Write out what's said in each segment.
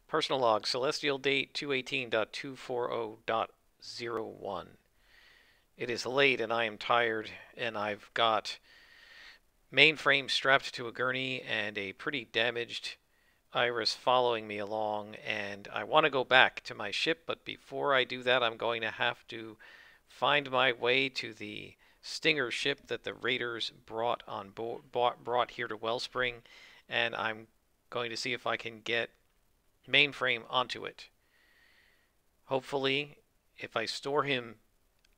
Personal log, celestial date 218.240.01. It is late and I am tired, and I've got mainframe strapped to a gurney and a pretty damaged Iris following me along, and I want to go back to my ship, but before I do that, I'm going to have to find my way to the Stinger ship that the raiders brought on board, brought here to Wellspring, and I'm going to see if I can get mainframe onto it. Hopefully, if I store him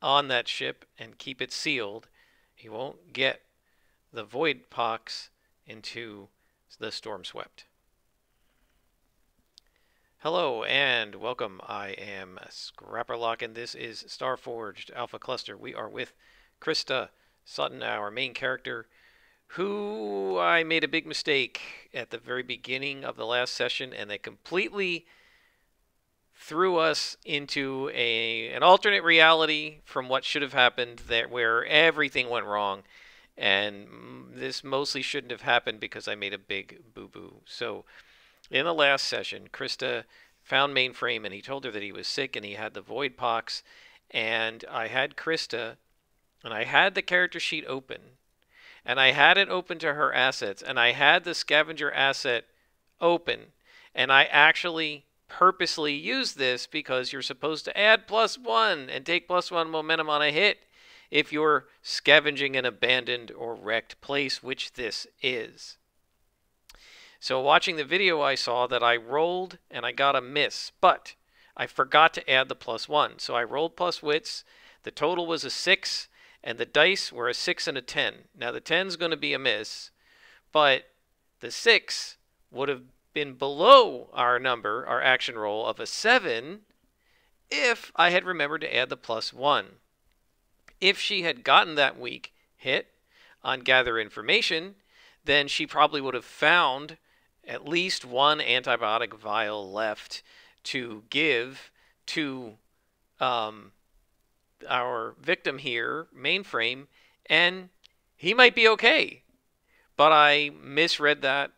on that ship and keep it sealed, he won't get the void pox into the storm swept. Hello and welcome. I am Scrapperlock and this is Starforged Alpha Cluster. We are with Krista Sutton, our main character, who I made a big mistake at the very beginning of the last session, and they completely threw us into an alternate reality from what should have happened there, where everything went wrong. And this mostly shouldn't have happened because I made a big boo-boo. So in the last session, Krista found Mainframe and he told her that he was sick and he had the void pox. And I had Krista, and I had the character sheet open, and I had it open to her assets, and I had the scavenger asset open, and I actually purposely used this because you're supposed to add +1 and take +1 momentum on a hit if you're scavenging an abandoned or wrecked place, which this is. So watching the video, I saw that I rolled and I got a miss, but I forgot to add the +1. So I rolled plus wits. The total was a 6, and the dice were a 6 and a 10. Now the 10's going to be a miss, but the 6 would have been below our number, our action roll of a 7, if I had remembered to add the +1. If she had gotten that weak hit on gather information, then she probably would have found at least one antibiotic vial left to give to our victim here, Mainframe, and he might be okay. But I misread that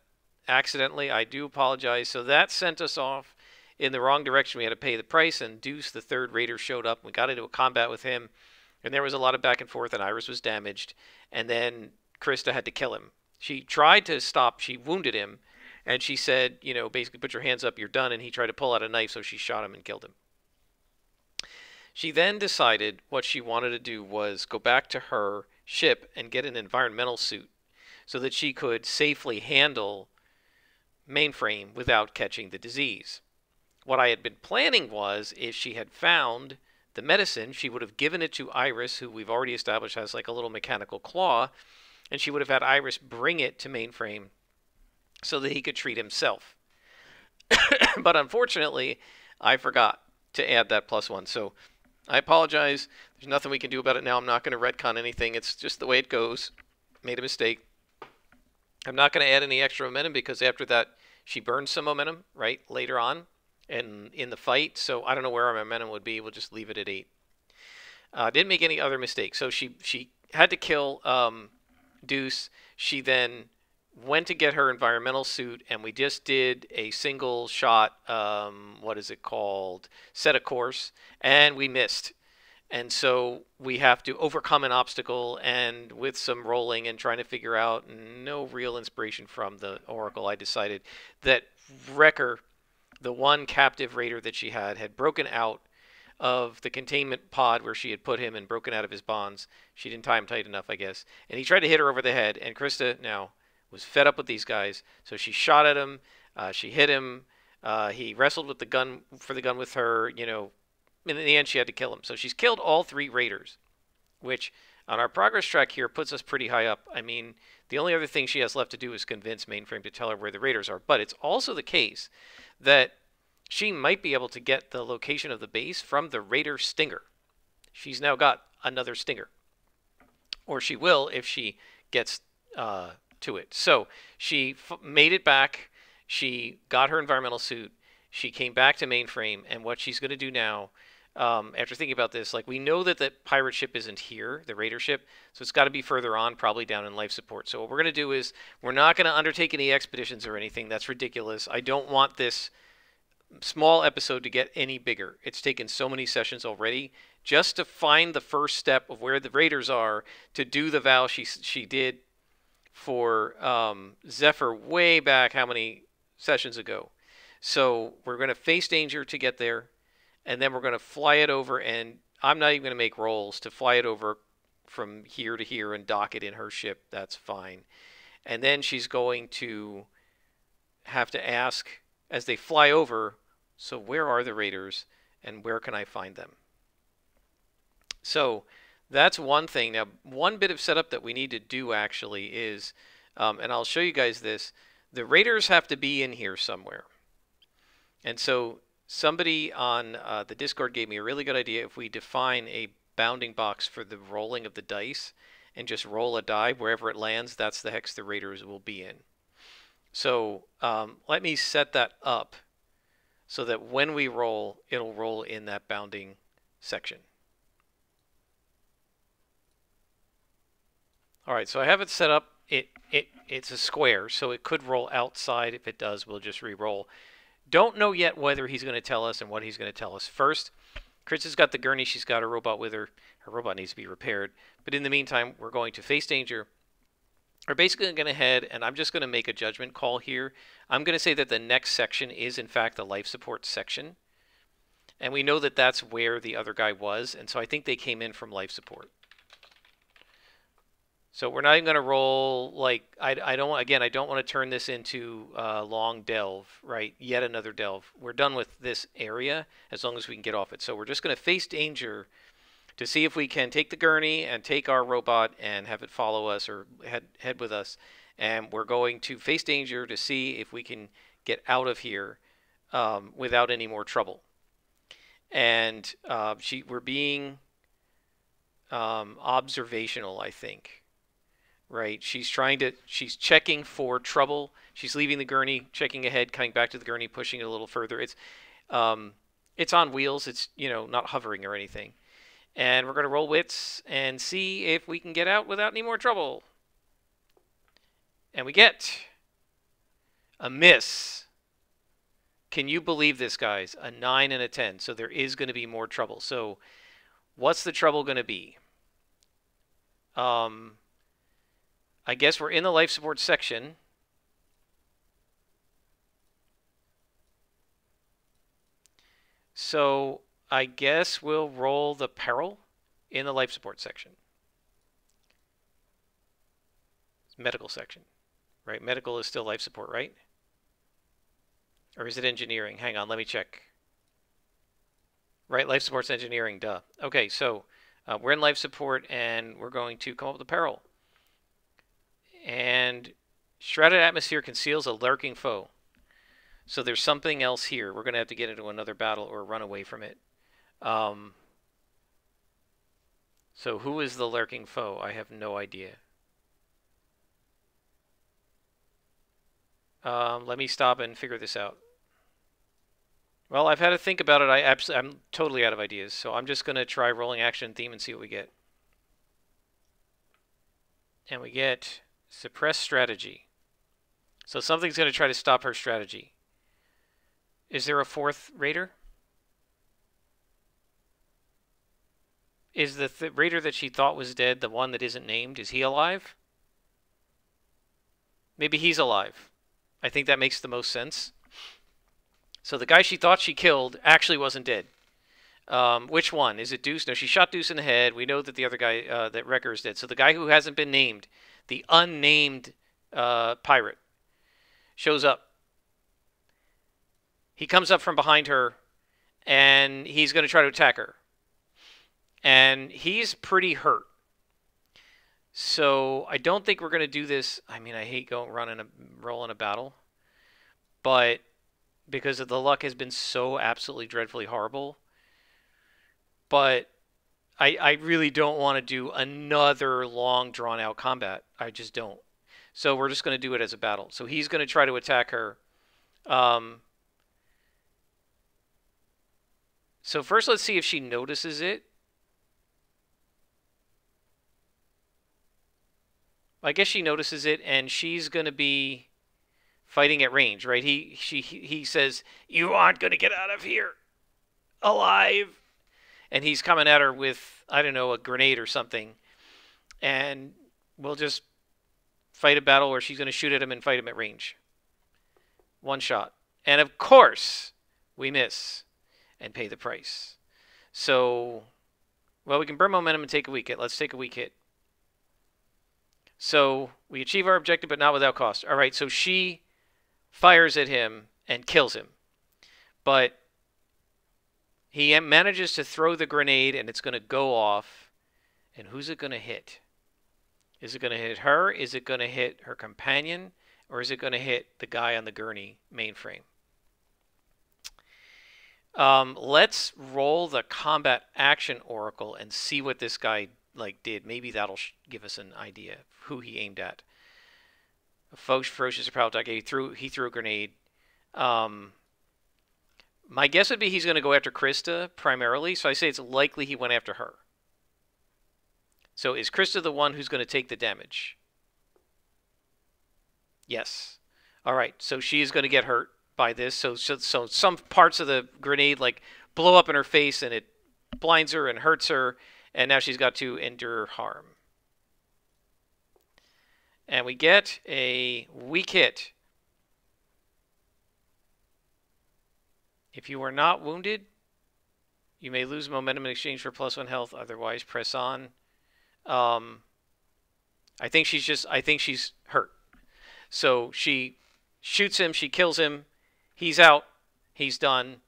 accidentally. I do apologize. So that sent us off in the wrong direction. We had to pay the price, and Deuce, the third raider, showed up. We got into a combat with him, and there was a lot of back and forth, and Iris was damaged, and then Krista had to kill him. She tried to stop. She wounded him, and she said, you know, basically, put your hands up, you're done, and he tried to pull out a knife, so she shot him and killed him. She then decided what she wanted to do was go back to her ship and get an environmental suit so that she could safely handle Mainframe without catching the disease. What I had been planning was, if she had found the medicine, she would have given it to Iris, who we've already established has like a little mechanical claw, and she would have had Iris bring it to Mainframe so that he could treat himself. But unfortunately, I forgot to add that +1. So I apologize. There's nothing we can do about it now. I'm not going to retcon anything. It's just the way it goes. Made a mistake. I'm not going to add any extra momentum because after that, she burned some momentum, right, later on and in the fight. So I don't know where our momentum would be. We'll just leave it at 8. Didn't make any other mistakes. So she had to kill Deuce. She then went to get her environmental suit, and we just did a single shot, what is it called, set a course, and we missed. And so we have to overcome an obstacle, and with some rolling and trying to figure out, no real inspiration from the Oracle, I decided that Wrecker, the one captive raider that she had broken out of the containment pod where she had put him and broken out of his bonds. She didn't tie him tight enough, I guess. And he tried to hit her over the head, and Krista now was fed up with these guys, so she shot at him. She hit him. He wrestled with the gun with her. You know, in the end, she had to kill him. So she's killed all 3 raiders, which on our progress track here puts us pretty high up. I mean, the only other thing she has left to do is convince Mainframe to tell her where the raiders are. But it's also the case that she might be able to get the location of the base from the raider Stinger. She's now got another Stinger, or she will if she gets to it. So she made it back. She got her environmental suit. She came back to Mainframe, and what she's going to do now, after thinking about this, like, we know that the pirate ship isn't here, the raider ship, so it's got to be further on, probably down in life support. So what we're going to do is we're not going to undertake any expeditions or anything. That's ridiculous. I don't want this small episode to get any bigger. It's taken so many sessions already just to find the first step of where the raiders are to do the vow she did for Zephyr way back how many sessions ago. So we're going to face danger to get there, and then we're going to fly it over, and I'm not even going to make rolls to fly it over from here to here and dock it in her ship. That's fine. And then she's going to have to ask as they fly over, so where are the raiders and where can I find them? So that's one thing. Now, one bit of setup that we need to do actually is, and I'll show you guys this, the raiders have to be in here somewhere. And so somebody on the Discord gave me a really good idea. If we define a bounding box for the rolling of the dice and just roll a die, wherever it lands, that's the hex the raiders will be in. So let me set that up so that when we roll, it'll roll in that bounding section. All right, so I have it set up. It's a square, so it could roll outside. If it does, we'll just re-roll. Don't know yet whether he's going to tell us and what he's going to tell us. First, Chris has got the gurney. She's got her robot with her. Her robot needs to be repaired. But in the meantime, we're going to face danger. We're basically going to head, and I'm just going to make a judgment call here. I'm going to say that the next section is, in fact, the life support section. And we know that that's where the other guy was, and so I think they came in from life support. So we're not even going to roll, like, I don't want to turn this into a long delve, right? Yet another delve. We're done with this area as long as we can get off it. So we're just going to face danger to see if we can take the gurney and take our robot and have it follow us or head with us. And we're going to face danger to see if we can get out of here without any more trouble. And we're being observational, I think. Right, she's checking for trouble. She's leaving the gurney, checking ahead, coming back to the gurney, pushing it a little further. It's on wheels. It's, not hovering or anything. And we're going to roll wits and see if we can get out without any more trouble. And we get a miss. Can you believe this, guys? A 9 and a 10. So there is going to be more trouble. So what's the trouble going to be? I guess we're in the life support section. So I guess we'll roll the peril in the life support section. Medical section, right? Medical is still life support, right? Or is it engineering? Hang on, let me check. Right, life support's engineering, duh. Okay, so we're in life support and we're going to come up with a peril. And shrouded atmosphere conceals a lurking foe. So there's something else here. We're going to have to get into another battle or run away from it. So who is the lurking foe? I have no idea. Let me stop and figure this out. Well, I've had to think about it. I'm totally out of ideas. So I'm just going to try rolling action theme and see what we get. And we get suppress strategy. So something's going to try to stop her strategy. Is there a fourth raider? Is the raider that she thought was dead the one that isn't named? Is he alive? Maybe he's alive. I think that makes the most sense. So the guy she thought she killed actually wasn't dead. Which one? Is it Deuce? No, she shot Deuce in the head. We know that the other guy, that Wrecker, is dead. So the guy who hasn't been named, the unnamed pirate, shows up. He comes up from behind her, and he's going to try to attack her. And he's pretty hurt. So I don't think we're going to do this. I mean, I hate rolling a battle. But because of the luck has been so absolutely dreadfully horrible. But I really don't want to do another long, drawn-out combat. I just don't. So we're just going to do it as a battle. So he's going to try to attack her. So first let's see if she notices it. I guess she notices it, and she's going to be fighting at range, right? He says, "You aren't going to get out of here alive." And he's coming at her with, I don't know, a grenade or something. And we'll just fight a battle where she's going to shoot at him and fight him at range. One shot. And of course, we miss and pay the price. So, well, we can burn momentum and take a weak hit. Let's take a weak hit. So, we achieve our objective, but not without cost. All right, so she fires at him and kills him. But he manages to throw the grenade, and it's going to go off. And who's it going to hit? Is it going to hit her? Is it going to hit her companion? Or is it going to hit the guy on the gurney mainframe? Let's roll the combat action oracle and see what this guy did. Maybe that'll give us an idea of who he aimed at. A ferocious or powerful attack. He threw a grenade. My guess would be he's going to go after Krista primarily, so I say it's likely he went after her. So is Krista the one who's going to take the damage? Yes. All right, so she is going to get hurt by this. So some parts of the grenade blow up in her face, and it blinds her and hurts her, and now she's got to endure harm. And we get a weak hit. If you are not wounded, you may lose momentum in exchange for +1 health. Otherwise, press on. I think she's hurt. So she shoots him. She kills him. He's out. He's done.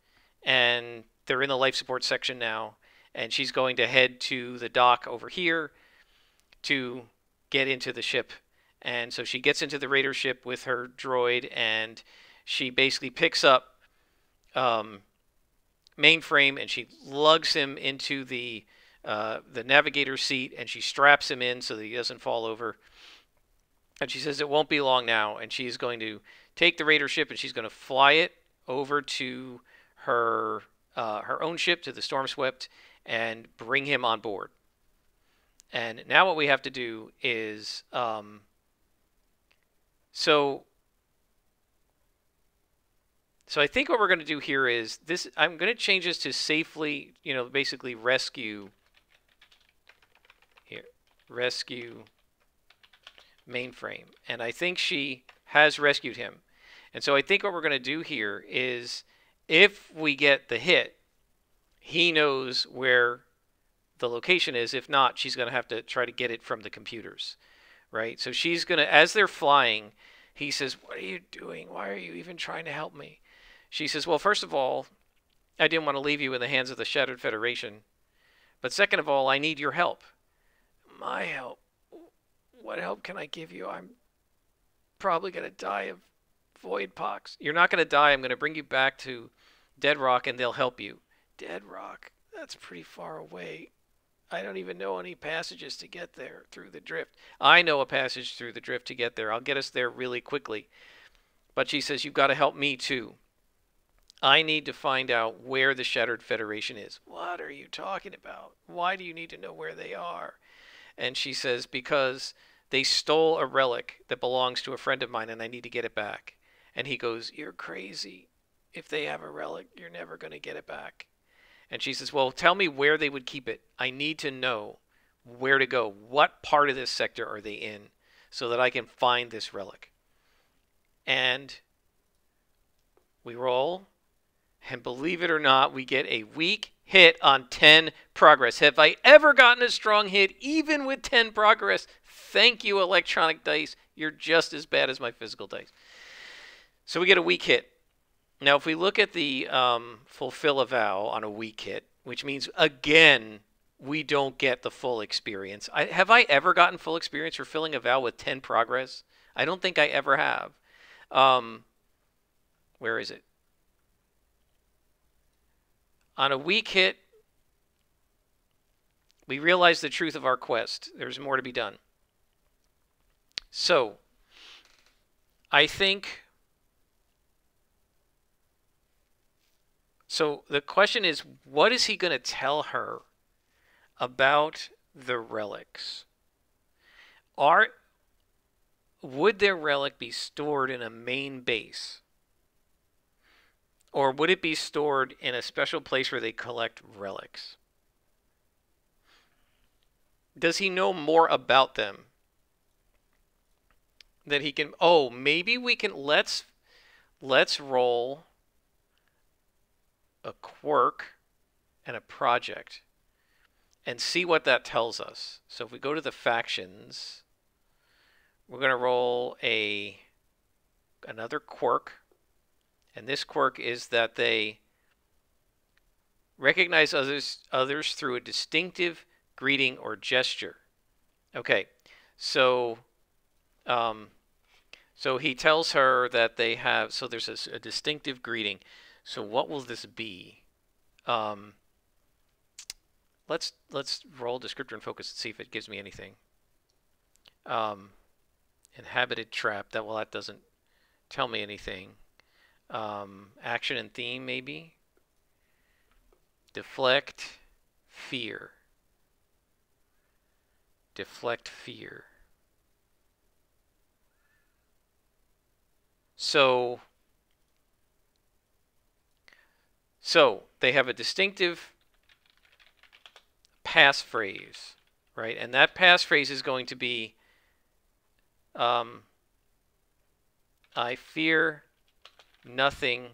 And they're in the life support section now. And she's going to head to the dock over here to get into the ship. And so she gets into the raider ship with her droid, and she basically picks up Mainframe, and she lugs him into the navigator seat, and she straps him in so that he doesn't fall over. And she says it won't be long now, and she's going to take the raider ship, and she's going to fly it over to her own ship, to the Stormswept, and bring him on board. And now what we have to do is So I think what we're going to do here is this. I'm going to change this to safely, basically rescue. Here, rescue Mainframe. And I think she has rescued him. And so I think what we're going to do here is, if we get the hit, he knows where the location is. If not, she's going to have to try to get it from the computers, right? So she's going to, as they're flying, he says, "What are you doing? Why are you even trying to help me?" She says, "Well, first of all, I didn't want to leave you in the hands of the Shattered Federation. But second of all, I need your help." "My help? What help can I give you? I'm probably going to die of void pox." "You're not going to die. I'm going to bring you back to Dead Rock, and they'll help you." "Dead Rock? That's pretty far away. I don't even know any passages to get there through the drift." "I know a passage through the drift to get there. I'll get us there really quickly." But she says, "You've got to help me too. I need to find out where the Shattered Federation is." "What are you talking about? Why do you need to know where they are?" And she says, "Because they stole a relic that belongs to a friend of mine, and I need to get it back." And he goes, "You're crazy. If they have a relic, you're never going to get it back." And she says, "Well, tell me where they would keep it. I need to know where to go. What part of this sector are they in so that I can find this relic?" And we roll. And believe it or not, we get a weak hit on 10 progress. Have I ever gotten a strong hit, even with 10 progress? Thank you, electronic dice. You're just as bad as my physical dice. So we get a weak hit. Now, if we look at the fulfill a vow on a weak hit, which means, again, we don't get the full experience. Have I ever gotten full experience for filling a vow with 10 progress? I don't think I ever have. Where is it? On a weak hit, we realize the truth of our quest. There's more to be done. So, I think... So, the question is, what is he going to tell her about the relics? would their relic be stored in a main base? Or would it be stored in a special place where they collect relics? Does he know more about them that he can... Oh, maybe we can... Let's roll a quirk and a project and see what that tells us. So if we go to the factions, we're going to roll another quirk. And this quirk is that they recognize others through a distinctive greeting or gesture. Okay, so so he tells her that they have, so there's a distinctive greeting. So what will this be? Let's roll descriptor and focus and see if it gives me anything. Inhabited trap. That doesn't tell me anything. Action and theme, maybe. Deflect fear. Deflect fear. So they have a distinctive passphrase, right? And that passphrase is going to be, I fear nothing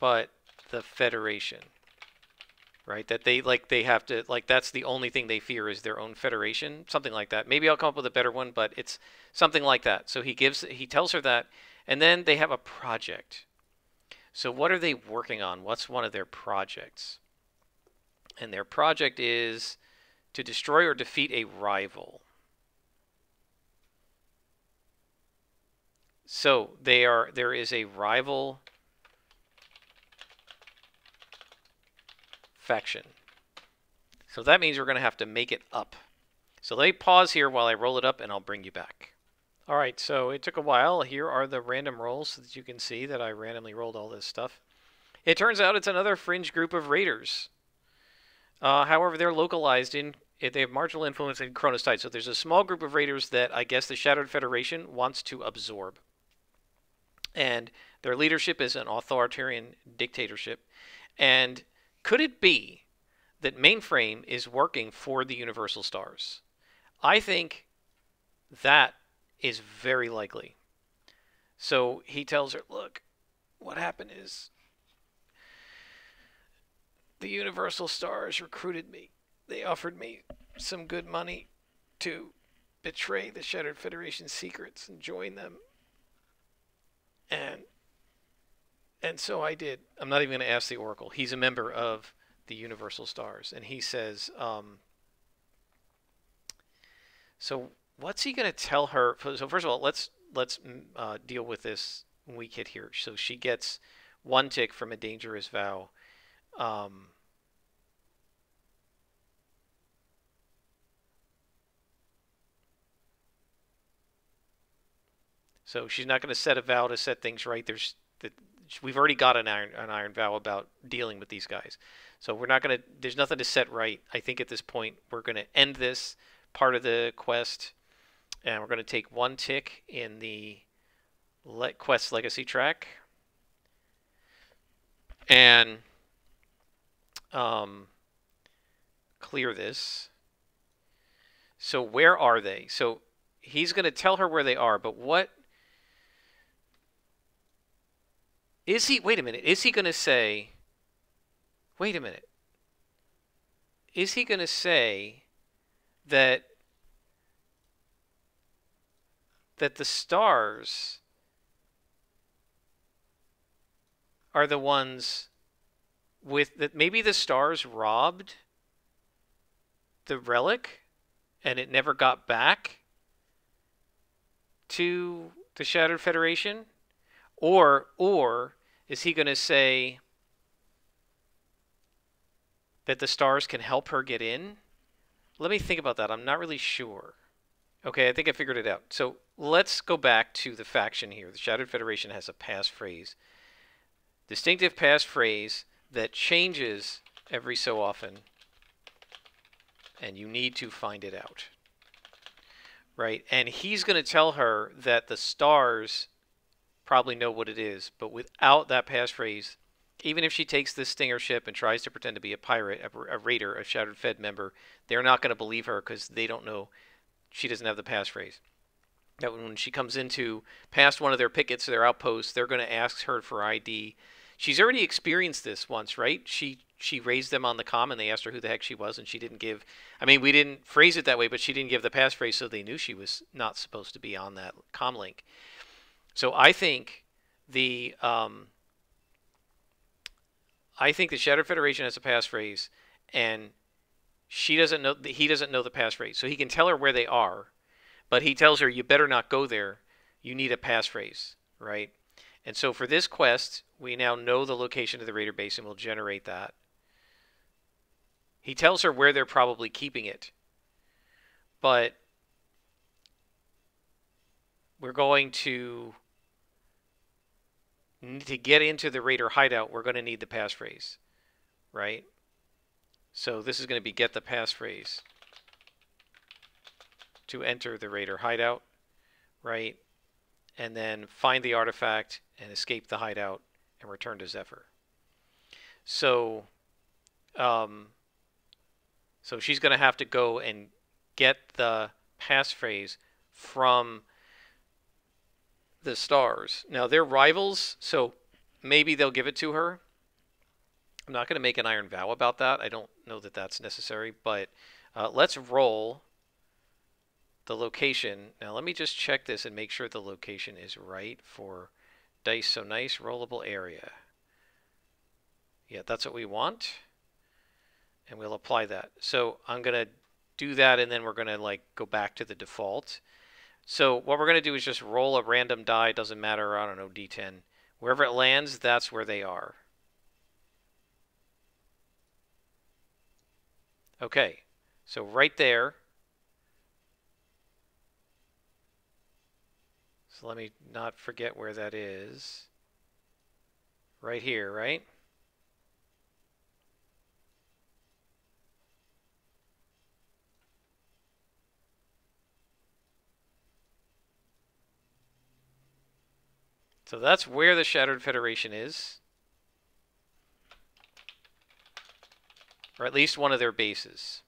but the Federation, right? That they have to, that's the only thing they fear is their own Federation, something like that. Maybe I'll come up with a better one, but it's something like that. So he tells her that, and then they have a project. So what are they working on? What's one of their projects? And their project is to destroy or defeat a rival. So there is a rival faction. So that means we're going to have to make it up. So let me pause here while I roll it up, and I'll bring you back. All right, so it took a while. Here are the random rolls so that you can see that I randomly rolled all this stuff. It turns out it's another fringe group of raiders. However, they're localized they have marginal influence in Kronos Tide. So there's a small group of raiders that I guess the Shattered Federation wants to absorb. And their leadership is an authoritarian dictatorship. And could it be that Mainframe is working for the Universal Stars? I think that is very likely. So he tells her, look, what happened is the Universal Stars recruited me. They offered me some good money to betray the Shattered Federation's secrets and join them. And so I did. I'm not even going to ask the Oracle. He's a member of the Universal Stars. And he says, so what's he going to tell her? So first of all, let's deal with this when we get here. So she gets 1 tick from a dangerous vow. So she's not going to set a vow to set things right. We've already got an iron vow about dealing with these guys. So we're not going to, there's nothing to set right. I think at this point we're going to end this part of the quest, and we're going to take 1 tick in the quest legacy track, and clear this. So where are they? So he's going to tell her where they are, but what is he? Wait a minute. Is he going to say? Wait a minute. Is he going to say that the stars are the ones with that? Maybe the stars robbed the relic and it never got back to the Shattered Federation? Or is he going to say that the stars can help her get in? Let me think about that. I'm not really sure. Okay, I think I figured it out. So let's go back to the faction here. The Shattered Federation has a passphrase. Distinctive passphrase that changes every so often. And you need to find it out. right? And he's going to tell her that the stars probably know what it is, but without that passphrase, even if she takes this Stinger ship and tries to pretend to be a pirate, a raider, a Shattered Fed member, they're not going to believe her because they don't know she doesn't have the passphrase. That when she comes into past one of their pickets, their outposts, they're going to ask her for ID. She's already experienced this once, right? She raised them on the comm and they asked her who the heck she was, and she didn't give. I mean, we didn't phrase it that way, but she didn't give the passphrase, so they knew she was not supposed to be on that comm link. So I think the Shattered Federation has a passphrase, and he doesn't know the passphrase, so he can tell her where they are, but he tells her you better not go there. You need a passphrase, right? And so for this quest, we now know the location of the raider base, and we'll generate that. He tells her where they're probably keeping it, but we're going to get into the raider hideout. We're going to need the passphrase, right? So this is going to be get the passphrase to enter the raider hideout, right? And then find the artifact and escape the hideout and return to Zephyr. So, so she's going to have to go and get the passphrase from the stars. Now, they're rivals, so maybe they'll give it to her. I'm not going to make an iron vow about that. I don't know that that's necessary, but let's roll the location. Now, let me just check this and make sure the location is right for dice. So nice rollable area. Yeah, that's what we want. And we'll apply that. So I'm going to do that, and then we're going to like go back to the default. So what we're going to do is just roll a random die. Doesn't matter, I don't know, D10. Wherever it lands, that's where they are. Okay, so right there. So let me not forget where that is. Right here, right? So that's where the Shattered Federation is. Or at least one of their bases.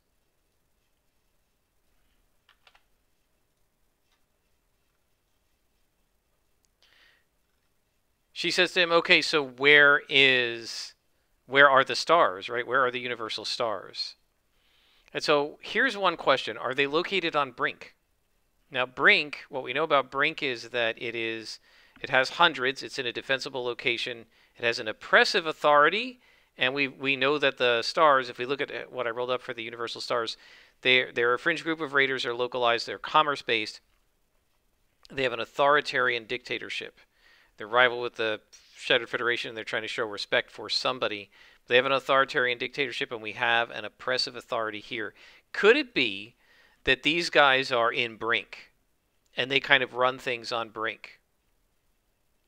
She says to him, okay, so where are the stars, right? Where are the universal stars? And so here's one question. Are they located on Brink? Now, Brink, what we know about Brink is that it has hundreds. It's in a defensible location. It has an oppressive authority. And we know that the stars, if we look at what I rolled up for the universal stars, they're a fringe group of raiders. They're localized. They're commerce-based. They have an authoritarian dictatorship. They're rival with the Shattered Federation, and they're trying to show respect for somebody. They have an authoritarian dictatorship, and we have an oppressive authority here. Could it be that these guys are in Brink, and they kind of run things on Brink?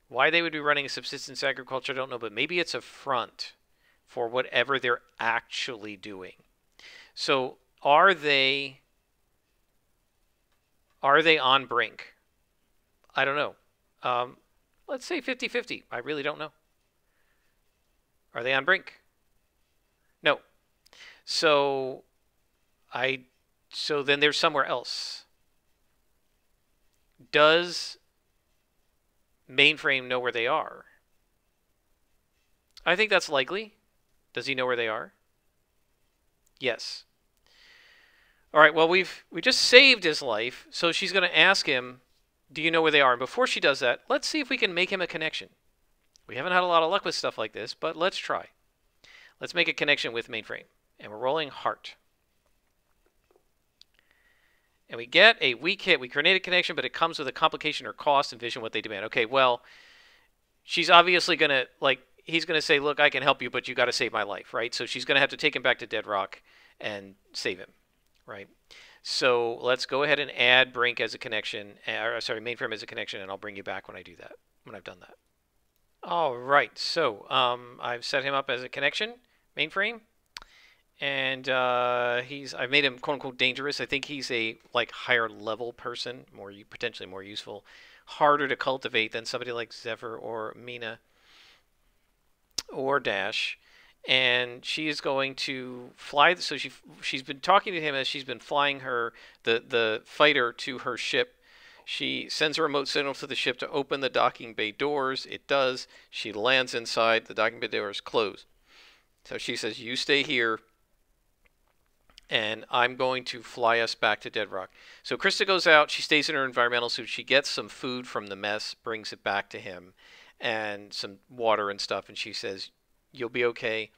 Why they would be running a subsistence agriculture, I don't know, but maybe it's a front for whatever they're actually doing. So are they on Brink? I don't know. Let's say 50-50. I really don't know. Are they on Brink? No. So then there's somewhere else. Does Mainframe know where they are? I think that's likely. Does he know where they are? Yes. All right, well, we just saved his life, so she's going to ask him, do you know where they are? And before she does that, let's see if we can make him a connection. We haven't had a lot of luck with stuff like this, but let's try. Let's make a connection with Mainframe. And we're rolling heart. And we get a weak hit. We create a connection, but it comes with a complication or cost. Envision what they demand. Okay, well, she's obviously going to, like, he's going to say, look, I can help you, but you got to save my life, right? So she's going to have to take him back to Dead Rock and save him, right? So let's go ahead and add Brink as a connection, or sorry, Mainframe as a connection, and I'll bring you back when I do that, when I've done that. All right, so I've set him up as a connection, Mainframe, and I've made him quote unquote dangerous. I think he's a like higher level person, potentially more useful, harder to cultivate than somebody like Zephyr or Mina or Dash. And she is going to fly. So she's been talking to him as she's been flying the fighter to her ship. She sends a remote signal to the ship to open the docking bay doors. It does. She lands inside. The docking bay doors close. So she says, "You stay here, and I'm going to fly us back to Dead Rock." So Krista goes out. She stays in her environmental suit. She gets some food from the mess, brings it back to him, and some water and stuff. And she says, "You'll be okay."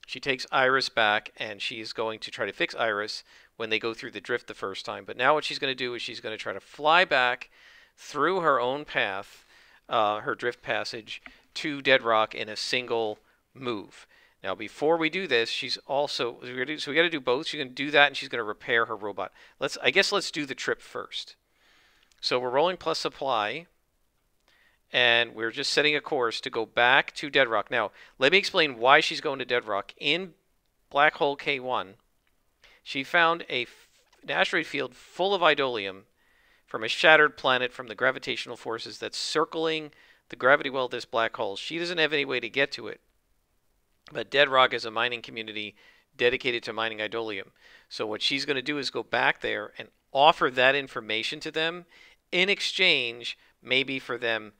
She takes Iris back, and she's going to try to fix Iris when they go through the drift the first time. But now what she's going to do is she's going to try to fly back through her own path, her drift passage, to Dead Rock in a single move. Now, before we do this, she's also so we got to do both. She's going to do that, and she's going to repair her robot. I guess let's do the trip first. So we're rolling plus supply, and we're just setting a course to go back to Dead Rock. Now, let me explain why she's going to Dead Rock. In Black Hole K1, she found an asteroid field full of idolium from a shattered planet from the gravitational forces that's circling the gravity well of this black hole. She doesn't have any way to get to it, but Dead Rock is a mining community dedicated to mining idolium. So what she's going to do is go back there and offer that information to them in exchange, maybe for them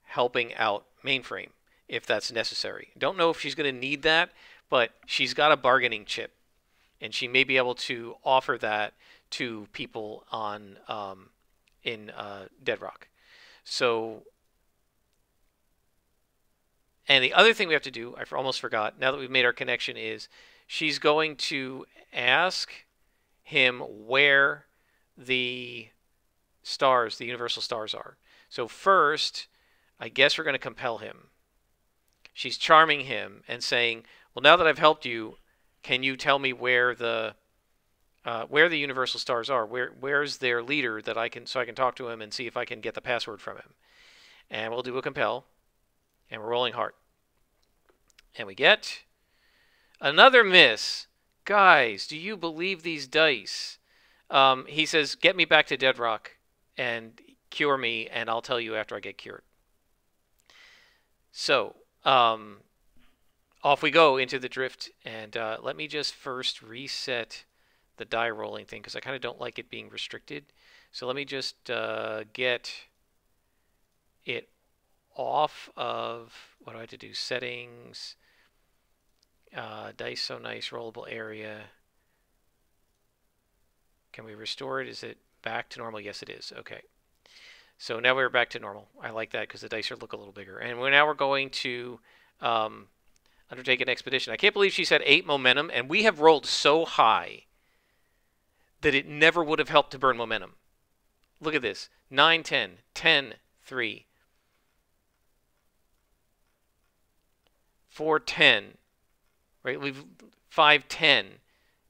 helping out Mainframe if that's necessary. Don't know if she's going to need that, but she's got a bargaining chip, and she may be able to offer that to people on in Dead Rock. So, and the other thing we have to do, I almost forgot, now that we've made our connection, is she's going to ask him where the stars, the universal stars are. So first, I guess we're going to compel him. She's charming him and saying, "Well, now that I've helped you, can you tell me where the universal stars are? Where's their leader so I can talk to him and see if I can get the password from him?" And we'll do a compel, and we're rolling hard, and we get another miss. Guys, do you believe these dice? He says, "Get me back to Dead Rock and cure me, and I'll tell you after I get cured." So, off we go into the drift, and let me just first reset the die rolling thing, because I kind of don't like it being restricted. So let me just get it off of, what do I have to do? Settings, dice so nice, rollable area. Can we restore it? Is it back to normal? Yes, it is. Okay. So now we're back to normal. I like that because the dice look a little bigger. And now we're going to undertake an expedition. I can't believe she said 8 momentum, and we have rolled so high that it never would have helped to burn momentum. Look at this. 9, 10, 10, 3, 4, 10. Right? We've 5, 10,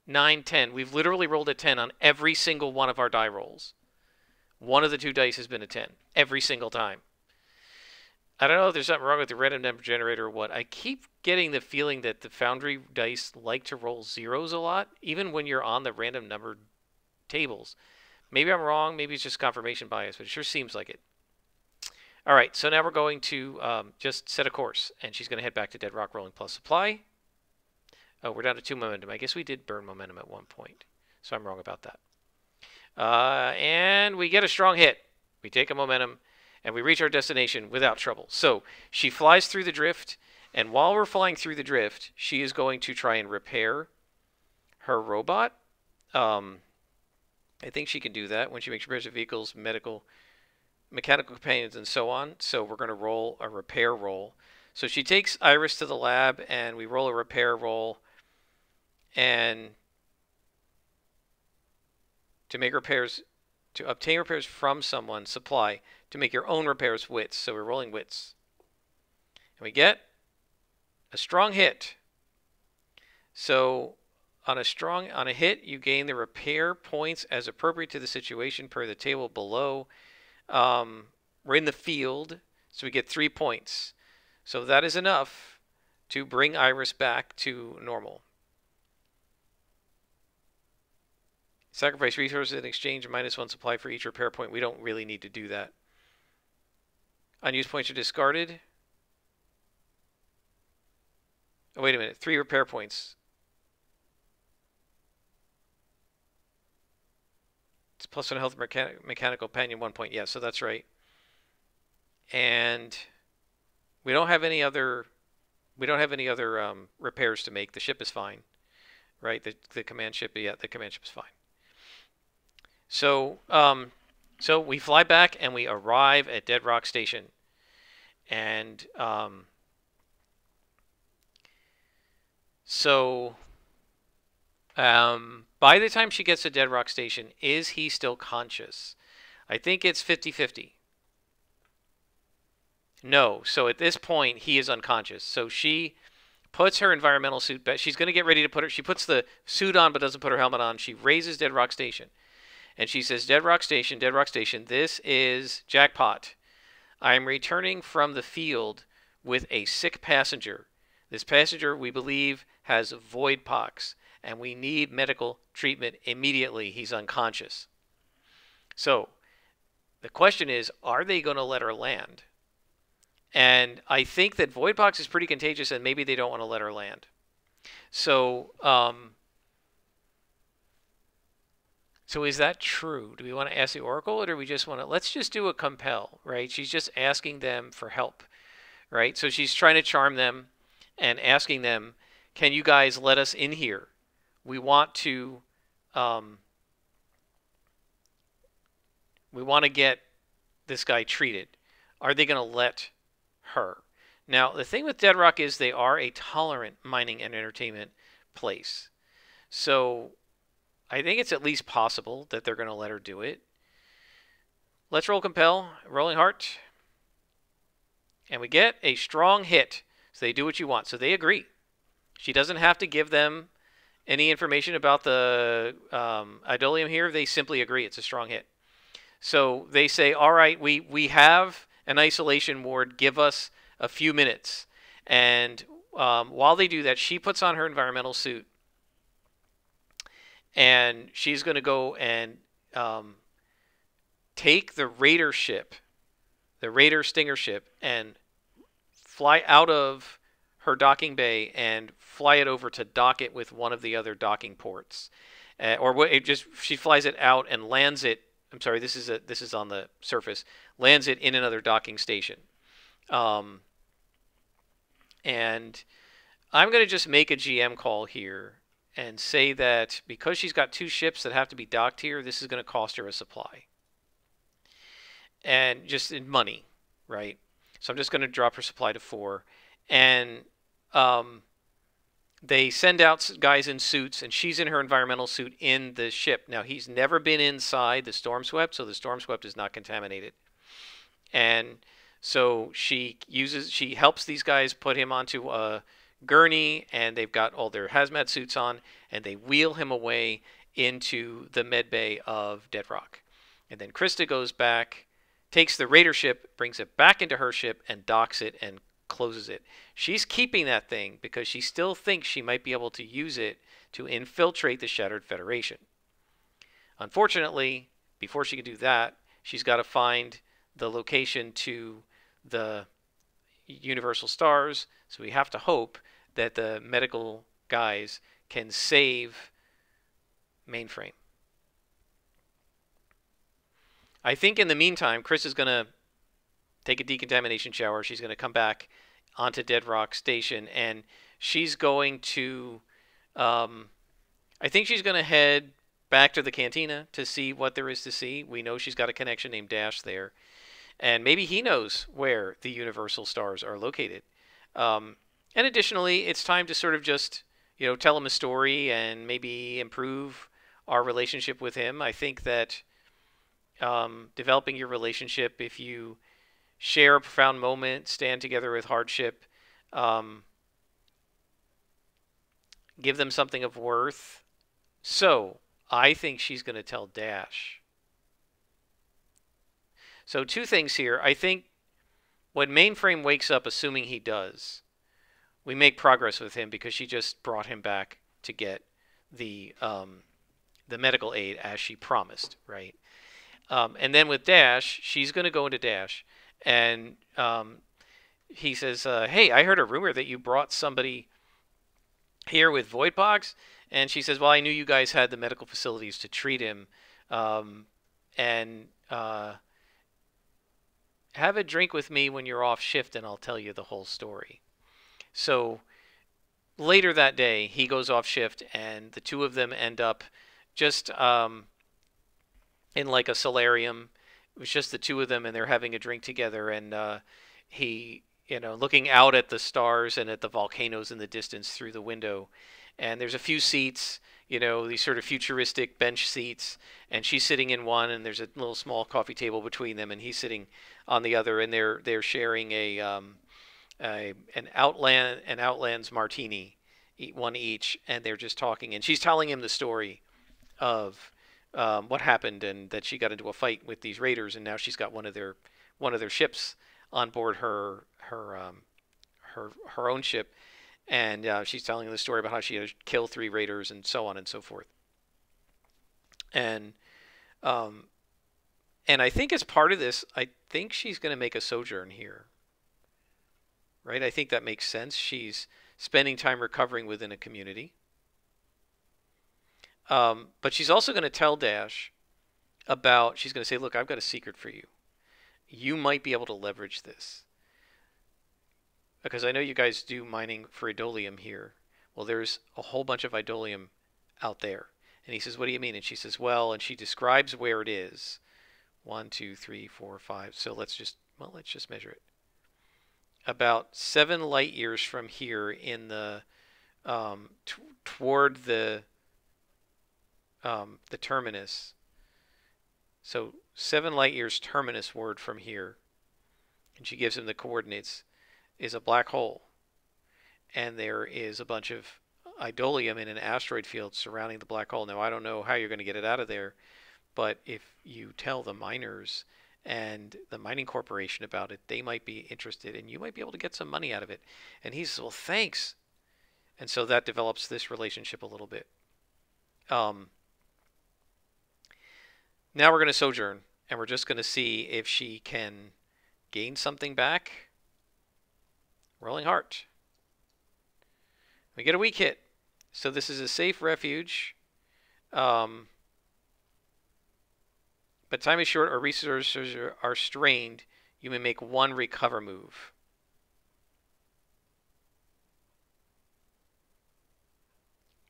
9, 10. We've literally rolled a 10 on every single one of our die rolls. One of the two dice has been a 10 every single time. I don't know if there's something wrong with the random number generator or what. I keep getting the feeling that the Foundry dice like to roll zeros a lot, even when you're on the random number tables. Maybe I'm wrong. Maybe it's just confirmation bias, but it sure seems like it. All right, so now we're going to just set a course, and she's going to head back to Dead Rock rolling plus supply. Oh, we're down to 2 momentum. I guess we did burn momentum at one point, so I'm wrong about that. And we get a strong hit. We take a momentum, and we reach our destination without trouble. So she flies through the drift, and while we're flying through the drift, she is going to try and repair her robot. I think she can do that when she makes repairs to vehicles, mechanical companions, and so on. So we're going to roll a repair roll. So she takes Iris to the lab, and we roll a repair roll. And to make repairs, to obtain repairs from someone, supply. To make your own repairs, wits. So we're rolling wits. And we get a strong hit. So on a hit, you gain the repair points as appropriate to the situation per the table below. We're in the field, so we get 3 points. So that is enough to bring Iris back to normal. Sacrifice resources in exchange, -1 supply for each repair point. We don't really need to do that. Unused points are discarded. Oh, wait a minute. 3 repair points. It's +1 health mechanical companion 1 point. Yeah, so that's right. And we don't have any other repairs to make. The ship is fine, right? The command ship, yeah, the command ship is fine. So so we fly back and we arrive at Dead Rock Station, and by the time she gets to Dead Rock Station, is he still conscious? I think it's 50-50. No. So at this point, he is unconscious. So she puts her environmental suit back. She's going to get ready to put her... She puts the suit on but doesn't put her helmet on. She raises Dead Rock Station. And she says, Dead Rock Station, this is Jackpot. I'm returning from the field with a sick passenger. This passenger, we believe, has void pox, and we need medical treatment immediately. He's unconscious. So the question is, are they going to let her land? And I think that void pox is pretty contagious, and maybe they don't want to let her land. So, so is that true? Do we want to ask the Oracle, or do we just want to... Let's just do a compel, right? She's just asking them for help, right? So she's trying to charm them and asking them, can you guys let us in here? We want to get this guy treated. Are they going to let her? Now, the thing with Dead Rock is they are a tolerant mining and entertainment place. So I think it's at least possible that they're going to let her do it. Let's roll compel, rolling heart. And we get a strong hit. So they do what you want. So they agree. She doesn't have to give them any information about the idolium here. They simply agree. It's a strong hit. So they say, all right, we have an isolation ward. Give us a few minutes. And while they do that, she puts on her environmental suit. And she's going to go and take the Raider ship, the Raider Stinger ship, and fly out of her docking bay and fly it over to dock it with one of the other docking ports. She flies it out and lands it. I'm sorry, this is on the surface. Lands it in another docking station. And I'm going to just make a GM call here and say that because she's got 2 ships that have to be docked here, this is going to cost her a supply. And just in money, right? So I'm just going to drop her supply to 4. And they send out guys in suits, and she's in her environmental suit in the ship. Now, he's never been inside the Storm Swept, so the Storm Swept is not contaminated. And so she helps these guys put him onto a gurney, and they've got all their hazmat suits on, and they wheel him away into the med bay of Dead Rock. And then Krista goes back, takes the Raider ship, brings it back into her ship, and docks it and closes it. She's keeping that thing because she still thinks she might be able to use it to infiltrate the Shattered Federation. Unfortunately, before she can do that, she's got to find the location to the Universal Stars, so we have to hope that the medical guys can save Mainframe. I think in the meantime, Chris is going to take a decontamination shower. She's going to come back onto Dead Rock Station, and she's going to... I think she's going to head back to the cantina to see what there is to see. We know she's got a connection named Dash there. And maybe he knows where the Universal Stars are located. And additionally, it's time to sort of just, tell him a story and maybe improve our relationship with him. I think that developing your relationship, if you share a profound moment, stand together with hardship, give them something of worth. So I think she's going to tell Dash. So 2 things here. I think when Mainframe wakes up, assuming he does, we make progress with him because she just brought him back to get the the medical aid as she promised, right? And then with Dash, she's going to go into Dash, and he says, "Hey, I heard a rumor that you brought somebody here with Voidpox," and she says, "Well, I knew you guys had the medical facilities to treat him, and have a drink with me when you're off shift, and I'll tell you the whole story." So later that day, he goes off shift, and the two of them end up just in like a solarium. It was just the two of them, and they're having a drink together, and he, looking out at the stars and at the volcanoes in the distance through the window. And there's a few seats, these sort of futuristic bench seats, and she's sitting in one, and there's a little small coffee table between them, and he's sitting on the other, and they're sharing an Outlands martini, one each, and they're just talking, and she's telling him the story of what happened, and that she got into a fight with these raiders, and now she's got one of their ships on board her own ship, and she's telling the story about how she had to kill 3 raiders and so on and so forth. And I think as part of this, I think she's going to make a sojourn here, right? I think that makes sense. She's spending time recovering within a community. But she's also going to tell Dash she's going to say, "Look, I've got a secret for you. You might be able to leverage this. Because I know you guys do mining for Idolium here. Well, there's a whole bunch of Idolium out there." And he says, "What do you mean?" And she says, "Well," and she describes where it is. 1, 2, 3, 4, 5. So let's just measure it. About 7 light years from here in the toward the terminus. So 7 light years terminus word from here, and she gives him the coordinates, is a black hole, and there is a bunch of Idolium in an asteroid field surrounding the black hole. Now, I don't know how you're going to get it out of there, but if you tell the miners and the mining corporation about it, they might be interested, and you might be able to get some money out of it." And he says, "Well, thanks." And so that develops this relationship a little bit. Now we're going to sojourn, and we're just going to see if she can gain something back. Rolling heart. We get a weak hit. So this is a safe refuge. But time is short or resources are strained. You may make 1 recover move.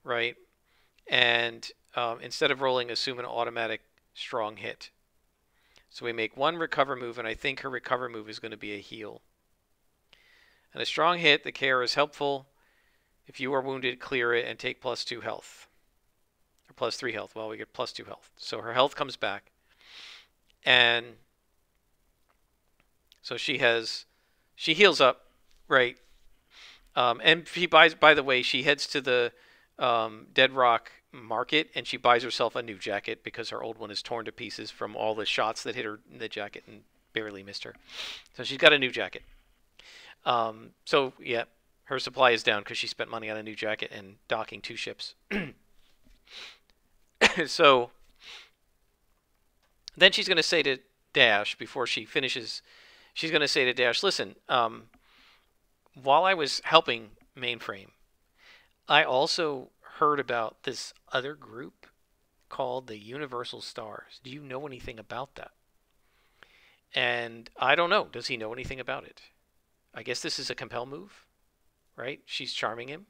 Right? And instead of rolling, assume an automatic strong hit. So we make 1 recover move, and I think her recover move is going to be a heal. And a strong hit, the care is helpful. If you are wounded, clear it and take +2 health. Or +3 health. Well, we get +2 health. So her health comes back. And so she heals up, right? And she buys, by the way, she heads to the Dead Rock market, and she buys herself a new jacket because her old one is torn to pieces from all the shots that hit her in the jacket and barely missed her. So she's got a new jacket. So yeah, her supply is down because she spent money on a new jacket and docking 2 ships. So then she's going to say to Dash, before she finishes, she's going to say to Dash, "Listen, while I was helping Mainframe, I also heard about this other group called the Universal Stars. Do you know anything about that?" And I don't know. Does he know anything about it? I guess this is a compel move, right? She's charming him.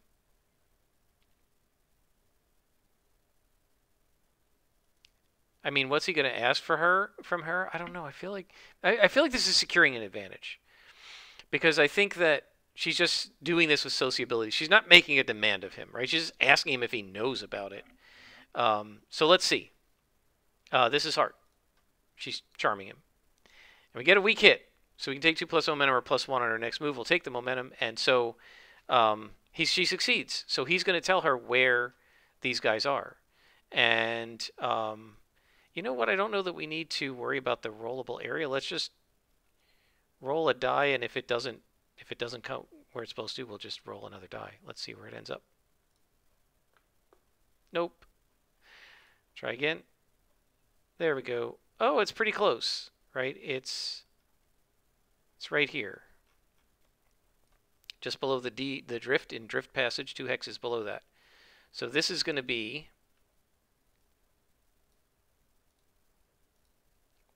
I mean, what's he going to ask from her? I don't know. I feel like this is securing an advantage, because I think that she's just doing this with sociability. She's not making a demand of him, right? She's just asking him if he knows about it. So let's see. This is hard. She's charming him. And we get a weak hit. So we can take 2 plus momentum or +1 on our next move. We'll take the momentum. And so she succeeds. So he's going to tell her where these guys are. And you know what? I don't know that we need to worry about the rollable area. Let's just roll a die, and if it doesn't come where it's supposed to, we'll just roll another die. Let's see where it ends up. Nope. Try again. There we go. Oh, it's pretty close, right? It's right here. Just below the drift in drift passage, 2 hexes below that. So this is going to be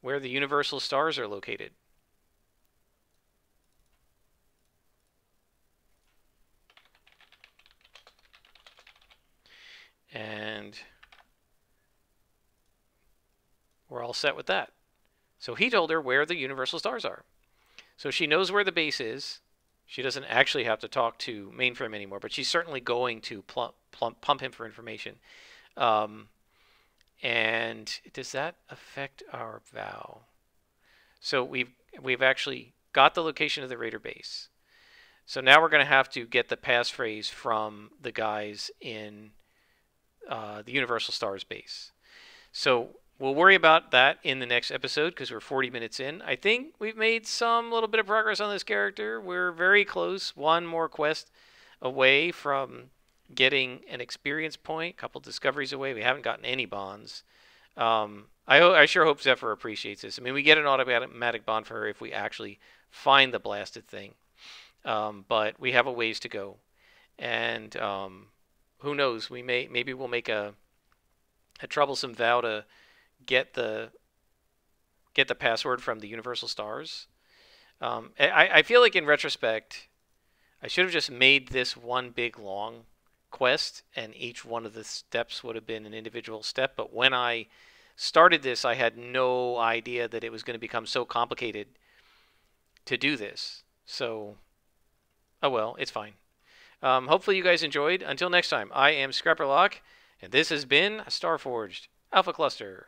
where the universal stars are located. And we're all set with that. So he told her where the universal stars are. So she knows where the base is. She doesn't actually have to talk to Mainframe anymore, but she's certainly going to pump him for information. And does that affect our vow? So we've actually got the location of the raider base. So now we're going to have to get the passphrase from the guys in the Universal Stars base. So we'll worry about that in the next episode because we're 40 minutes in. I think we've made some little bit of progress on this character. We're very close. One more quest away from getting an experience point. A couple discoveries away. We haven't gotten any bonds. I sure hope Zephyr appreciates this. I mean, we get an automatic bond for her if we actually find the blasted thing. But we have a ways to go. And who knows? Maybe we'll make a troublesome vow to get the password from the Universal Stars. I feel like in retrospect, I should have just made this one big long quest, and each one of the steps would have been an individual step. But when I started this, I had no idea that it was going to become so complicated to do this. So, oh well, it's fine. Hopefully you guys enjoyed. Until next time, I am Scrapperlock, and this has been Starforged Alpha Cluster.